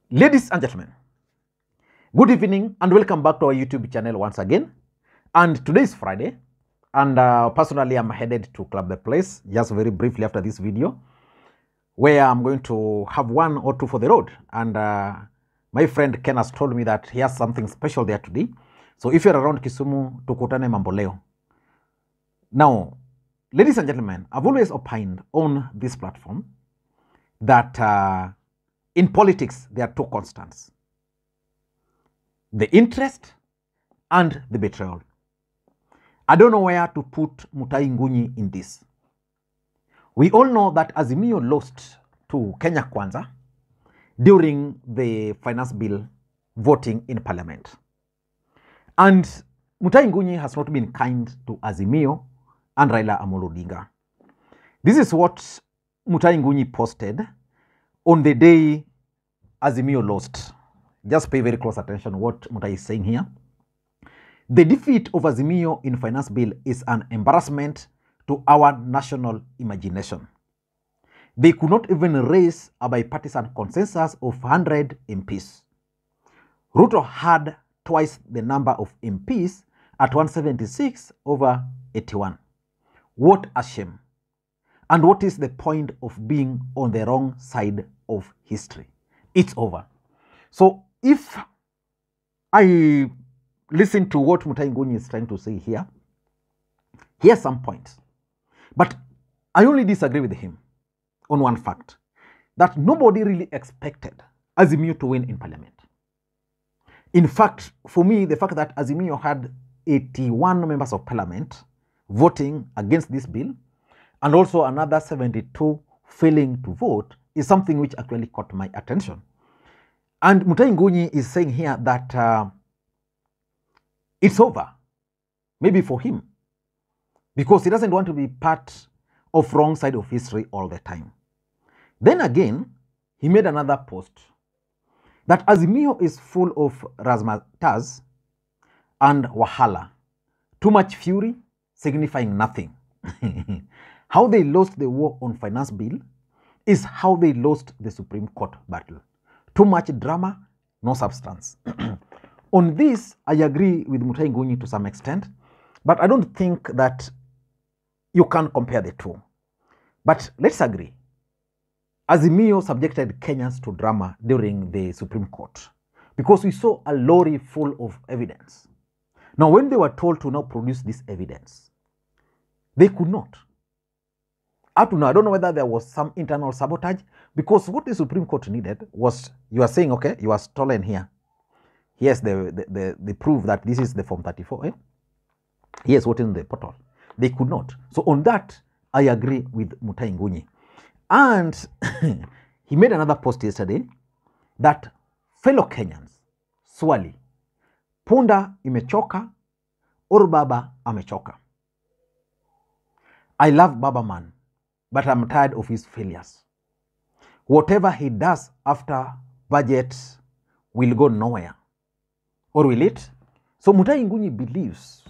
Ladies and gentlemen, good evening and welcome back to our YouTube channel once again. And today is Friday, and personally I'm headed to Club The Place just very briefly after this video, where I'm going to have one or two for the road. And my friend Ken has told me that he has something special there today. So if you're around Kisumu, tukutane mambo leo. Now, ladies and gentlemen, I've always opined on this platform that in politics, there are two constants: the interest and the betrayal. I don't know where to put Mutahi Ngunyi in this. We all know that Azimio lost to Kenya Kwanza during the finance bill voting in parliament. And Mutahi Ngunyi has not been kind to Azimio and Raila Odinga. This is what Mutahi Ngunyi posted on the day Azimio lost. Just pay very close attention to what Mutahi is saying here. The defeat of Azimio in finance bill is an embarrassment to our national imagination. They could not even raise a bipartisan consensus of 100 MPs. Ruto had twice the number of MPs at 176 over 81. What a shame. And what is the point of being on the wrong side of history? It's over. So if I listen to what Mutahi Ngunyi is trying to say here, he has some points. But I only disagree with him on one fact, that nobody really expected Azimio to win in parliament. In fact, for me, the fact that Azimio had 81 members of parliament voting against this bill, and also another 72 failing to vote, is something which actually caught my attention. And Mutahi Ngunyi is saying here that it's over, maybe for him, because he doesn't want to be part of wrong side of history all the time. Then again, he made another post that Azimio is full of razzmatazz and wahala, too much fury signifying nothing. How they lost the war on finance bill is how they lost the Supreme Court battle. Too much drama, no substance. On this, I agree with Mutahi Ngunyi to some extent, but I don't think that you can compare the two. But let's agree. Azimio subjected Kenyans to drama during the Supreme Court because we saw a lorry full of evidence. Now, when they were told to now produce this evidence, they could not. Up to now, I don't know whether there was some internal sabotage, because what the Supreme Court needed was, you are saying, okay, you are stolen here. Here's the proof that this is the Form 34. Here's what in the portal. They could not. So on that, I agree with Mutahi Ngunyi. And he made another post yesterday that fellow Kenyans, swali, punda imechoka or baba amechoka. I love Baba Man, but I'm tired of his failures. Whatever he does after budget will go nowhere. Or will it? So Mutahi Ngunyi believes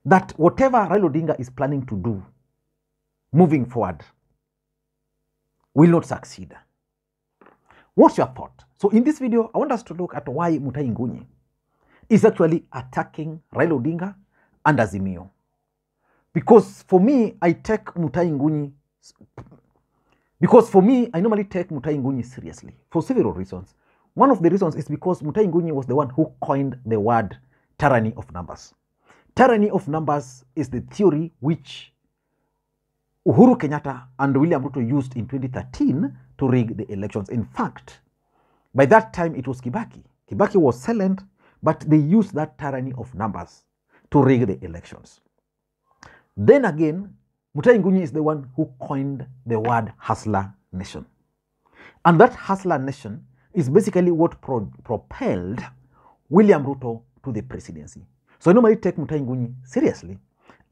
that whatever Raila Odinga is planning to do moving forward will not succeed. What's your thought? So in this video, I want us to look at why Mutahi Ngunyi is actually attacking Raila Odinga and Azimio. Because for me, I normally take Mutahi Ngunyi seriously for several reasons. One of the reasons is because Mutahi Ngunyi was the one who coined the word tyranny of numbers. Tyranny of numbers is the theory which Uhuru Kenyatta and William Ruto used in 2013 to rig the elections. In fact, by that time it was Kibaki. Kibaki was silent, but they used that tyranny of numbers to rig the elections. Then again, Mutahi Ngunyi is the one who coined the word hustler nation. And that hustler nation is basically what propelled William Ruto to the presidency. So I normally take Mutahi Ngunyi seriously.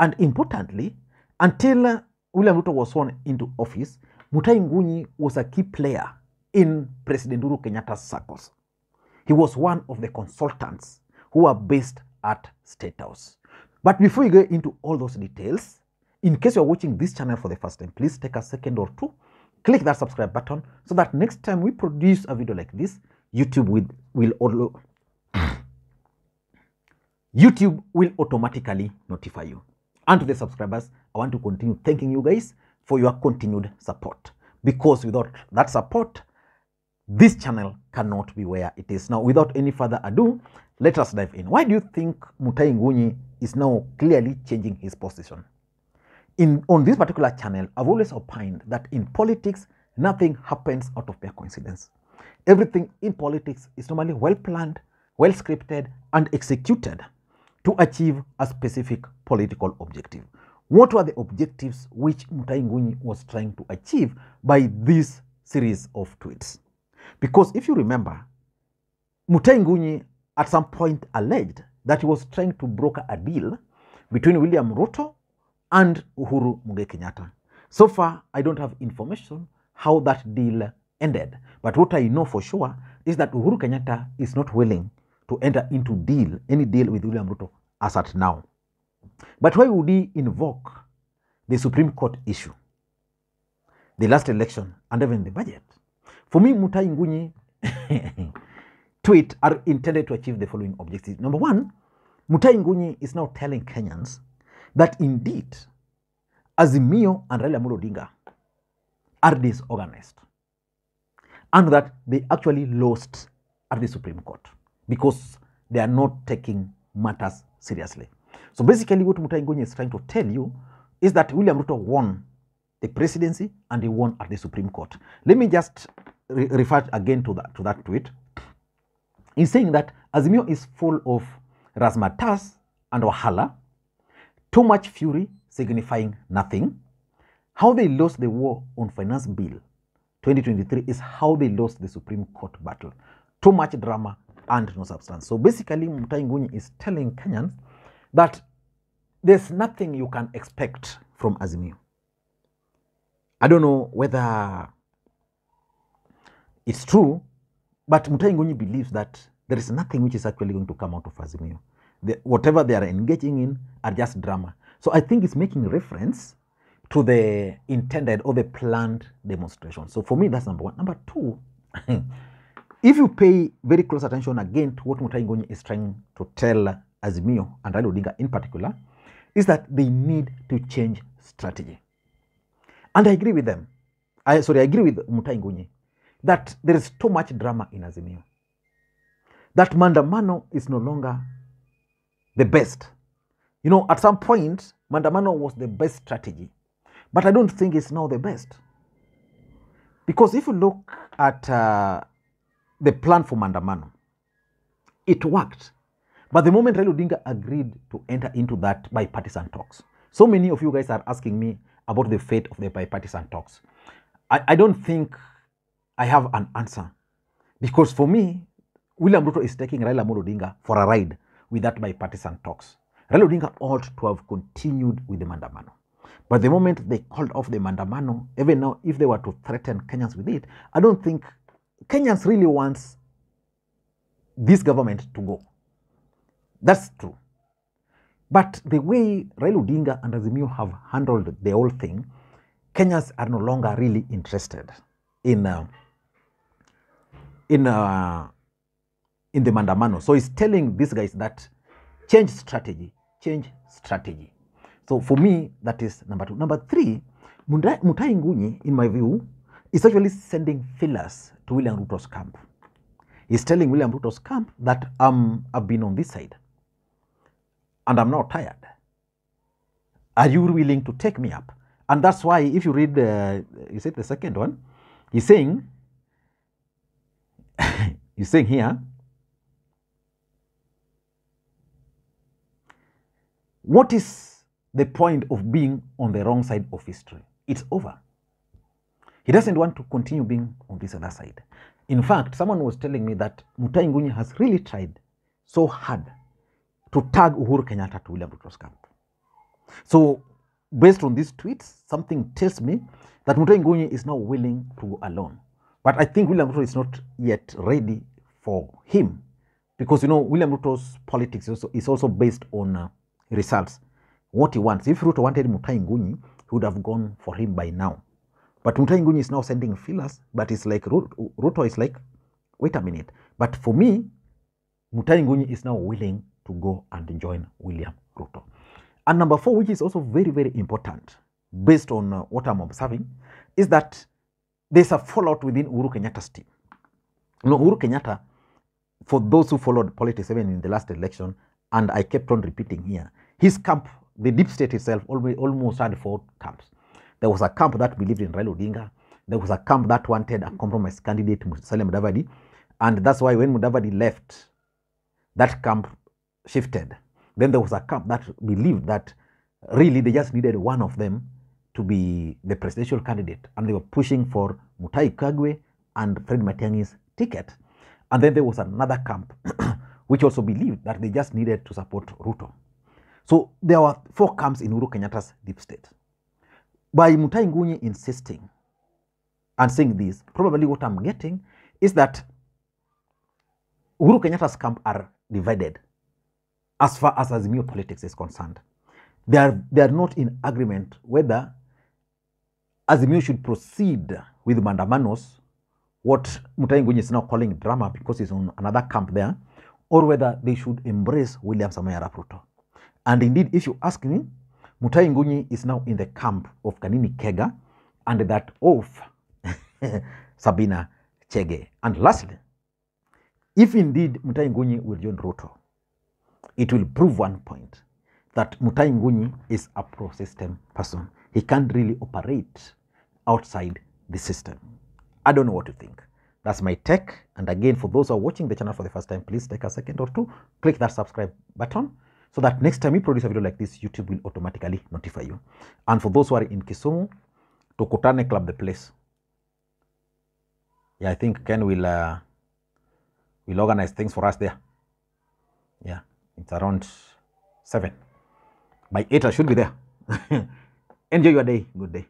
And importantly, until William Ruto was sworn into office, Mutahi Ngunyi was a key player in President Uhuru Kenyatta's circles. He was one of the consultants who were based at State House. But before we go into all those details, in case you're watching this channel for the first time, please take a second or two click that subscribe button so that next time we produce a video like this, YouTube will automatically notify you. And to the subscribers, I want to continue thanking you guys for your continued support, because without that support, this channel cannot be where it is now. Without any further ado, let us dive in. Why do you think Mutahi Ngunyi is now clearly changing his position? On this particular channel, I've always opined that in politics, nothing happens out of mere coincidence. Everything in politics is normally well planned, well scripted, and executed to achieve a specific political objective. What were the objectives which Mutahi Ngunyi was trying to achieve by this series of tweets? Because if you remember, Mutahi Ngunyi at some point alleged that he was trying to broker a deal between William Ruto and Uhuru Kenyatta. So far, I don't have information how that deal ended. But what I know for sure is that Uhuru Kenyatta is not willing to enter into any deal with William Ruto as at now. But why would he invoke the Supreme Court issue, the last election, and even the budget? For me, Mutahi Ngunyi tweet are intended to achieve the following objectives. Number one, Mutahi Ngunyi is now telling Kenyans that indeed Azimio and Raila Odinga are disorganized, and that they actually lost at the Supreme Court because they are not taking matters seriously. So basically what Mutahi Ngunyi is trying to tell you is that William Ruto won the presidency and he won at the Supreme Court. Let me just refer again to that tweet. He's saying that Azimio is full of razzmatazz and wahala, too much fury signifying nothing. How they lost the war on Finance Bill 2023 is how they lost the Supreme Court battle. Too much drama and no substance. So basically, Mutahi Ngunyi is telling Kenyans that there's nothing you can expect from Azimio. I don't know whether it's true, but Mutahi Ngunyi believes that there is nothing which is actually going to come out of Azimio. Whatever they are engaging in are just drama. So I think it's making reference to the intended or the planned demonstration. So for me, that's number one. Number two, if you pay very close attention again to what Mutahi Ngunyi is trying to tell Azimio and Raila Odinga in particular, is that they need to change strategy. And I agree with them. I agree with Mutahi Ngunyi that there is too much drama in Azimio. That Mandamano is no longer the best. You know, at some point, Mandamano was the best strategy. But I don't think it's now the best. Because if you look at the plan for Mandamano, it worked. But the moment Raila Odinga agreed to enter into that bipartisan talks, so many of you guys are asking me about the fate of the bipartisan talks. I don't think I have an answer. Because for me, William Ruto is taking Raila Odinga for a ride with that bipartisan talks. Raila Odinga ought to have continued with the Mandamano. But the moment they called off the Mandamano, even now, if they were to threaten Kenyans with it, I don't think Kenyans really wants this government to go. That's true. But the way Raila Odinga and Azimio have handled the whole thing, Kenyans are no longer really interested in the Mandamano. So he's telling these guys that change strategy, change strategy. So for me, that is number two. Number three, Mutahi Ngunyi, in my view, is actually sending fillers to William Ruto's camp. He's telling William Ruto's camp that I've been on this side and I'm now tired. Are you willing to take me up? And that's why if you read, is it the second one? He's saying, here, what is the point of being on the wrong side of history? It's over. He doesn't want to continue being on this other side. In fact, someone was telling me that Mutahi Ngunyi has really tried so hard to tag Uhuru Kenyatta to William Ruto's camp. So, based on these tweets, something tells me that Mutahi Ngunyi is now willing to go alone. But I think William Ruto is not yet ready for him. Because, you know, William Ruto's politics is also based on results. What he wants. If Ruto wanted Mutahi Ngunyi, he would have gone for him by now. But Mutahi Ngunyi is now sending feelers, but it's like Ruto is like, wait a minute. But for me, Mutahi Ngunyi is now willing to go and join William Ruto. And number 4, which is also very, very important, based on what I'm observing, is that there's a fallout within Uhuru Kenyatta's team. Uhuru Kenyatta, for those who followed politics even in the last election, and I kept on repeating here, his camp, the deep state itself, almost had 4 camps. There was a camp that believed in Raila Odinga. There was a camp that wanted a compromise candidate, Musalia Mudavadi. And that's why when Mudavadi left, that camp shifted. Then there was a camp that believed that really they just needed one of them to be the presidential candidate. And they were pushing for Mutahi Kagwe and Fred Matiang'i's ticket. And then there was another camp which also believed that they just needed to support Ruto. So there were 4 camps in Uhuru Kenyatta's deep state. By Mutahi Ngunyi insisting and saying this, probably what I'm getting is that Uhuru Kenyatta's camp are divided as far as Azimio politics is concerned. They are not in agreement whether Azimio should proceed with mandamanos, what Mutahi Ngunyi is now calling drama because he's on another camp there, or whether they should embrace William Samoei Arap Ruto. And indeed, if you ask me, Mutahi Ngunyi is now in the camp of Kanini Kega and that of Sabina Chege. And lastly, if indeed Mutahi Ngunyi will join Ruto, it will prove one point, that Mutahi Ngunyi is a pro-system person. He can't really operate outside the system. I don't know what to think. That's my take. And again, for those who are watching the channel for the first time, please take a second or two, click that subscribe button, so that next time we produce a video like this, YouTube will automatically notify you. And for those who are in Kisumu, Tukutane Club the place. Yeah, I think Ken will organize things for us there. Yeah, it's around 7. By 8, I should be there. Enjoy your day. Good day.